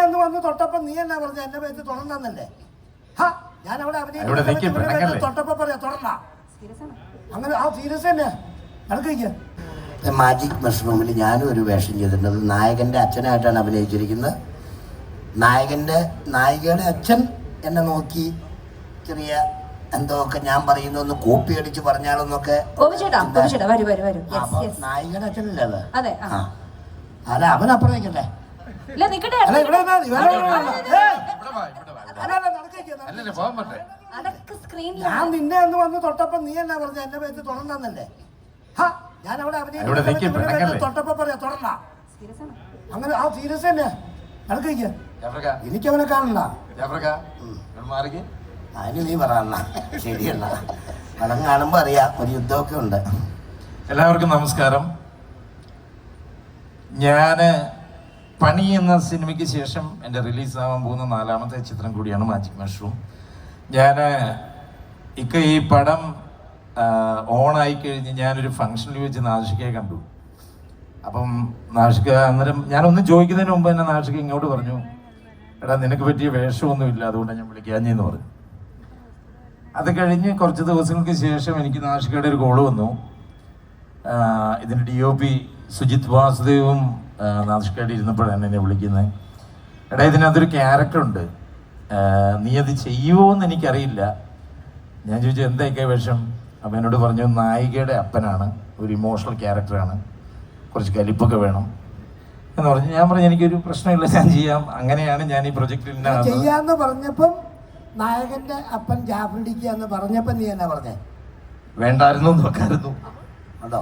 എന്ന് വന്ന് തൊട്ടപ്പം നീ എന്നാ പറഞ്ഞ എന്നെ പേര് തുടർന്നല്ലേ? ഞാൻ അവിടെ തൊട്ടപ്പം പറയാ തുടർന്ന അങ്ങനെ ആ സീരിയസ് തന്നെ നടക്കില്ല. മാജിക് മഷ്റൂമിൽ ഞാനും ഒരു വേഷം ചെയ്തിട്ടുണ്ട്. നായകന്റെ അച്ഛനായിട്ടാണ് അഭിനയിച്ചിരിക്കുന്നത്. നായികയുടെ അച്ഛൻ എന്നെ നോക്കി ചെറിയ എന്തോ ഒക്കെ ഞാൻ പറയുന്നൊന്ന് കോപ്പി അടിച്ച് പറഞ്ഞാലൊന്നൊക്കെ. നായികയുടെ അച്ഛനല്ലേ അത്? അല്ല അവൻ അപ്പുറത്തേക്കല്ലേ? ഞാൻ നിന്നെ എന്ന് വന്ന് തൊട്ടപ്പം നീ എന്നാ പറഞ്ഞ എന്നെ പേര് തുടർന്നല്ലേ? ഞാൻ അവിടെ തൊട്ടപ്പം പറയാ തുടർന്ന അങ്ങനെ ആ സീരിയസ് തന്നെ നടക്കില്ല. എനിക്കവനെ കാണണ്ട. അതിന് നീ പറയണ ശരിയല്ല. പടം കാണുമ്പോ അറിയാം ഒരു യുദ്ധമൊക്കെ ഉണ്ട്. എല്ലാവർക്കും നമസ്കാരം. ഞാന് പണി എന്ന സിനിമയ്ക്ക് ശേഷം എൻ്റെ റിലീസാവാൻ പോകുന്ന 4ാമത്തെ ചിത്രം കൂടിയാണ് മാജിക് മഷ്റൂം. ഞാൻ ഈ പടം ഓണായി കഴിഞ്ഞ് ഞാനൊരു ഫംഗ്ഷനിൽ വെച്ച് നാഷികയെ കണ്ടു. അപ്പം നാഷിക അന്നേരം ഞാനൊന്ന് ചോദിക്കുന്നതിന് മുമ്പ് തന്നെ നാഷിക ഇങ്ങോട്ട് പറഞ്ഞു, എടാ നിനക്ക് പറ്റിയ വേഷമൊന്നുമില്ല, അതുകൊണ്ടാണ് ഞാൻ വിളിക്കാഞ്ഞെന്ന് പറഞ്ഞു. അത് കഴിഞ്ഞ് കുറച്ച് ദിവസങ്ങൾക്ക് ശേഷം എനിക്ക് നാഷികയുടെ ഒരു കോള് വന്നു. ഇതിൻ്റെ DOP സുജിത് വാസുദേവും നാഷികയുടെ ഇരുന്നപ്പോഴാണ് എന്നെ വിളിക്കുന്നത്. എടാ ഇതിനകത്തൊരു ക്യാരക്ടറുണ്ട്, നീ അത് ചെയ്യുമോ എന്ന് എനിക്കറിയില്ല. ഞാൻ ചോദിച്ചു എന്തൊക്കെ വേഷം? അപ്പം എന്നോട് പറഞ്ഞു നായികയുടെ അപ്പനാണ്, ഒരു ഇമോഷണൽ ക്യാരക്ടറാണ്, കുറച്ച് കലിപ്പൊക്കെ വേണം എന്ന് പറഞ്ഞു. ഞാൻ പറഞ്ഞു എനിക്കൊരു പ്രശ്നമില്ല, ഞാൻ ചെയ്യാം. അങ്ങനെയാണ് ഞാൻ ഈ പ്രൊജക്റ്റിൽ ചെയ്യാന്ന് പറഞ്ഞപ്പം നായകന്റെ അപ്പൻ ജാഫ്രിഡിക്ക് എന്ന് പറഞ്ഞപ്പോ നീ എന്നാ പറഞ്ഞേ? വേണ്ടായിരുന്നു നോക്കായിരുന്നു. അതോ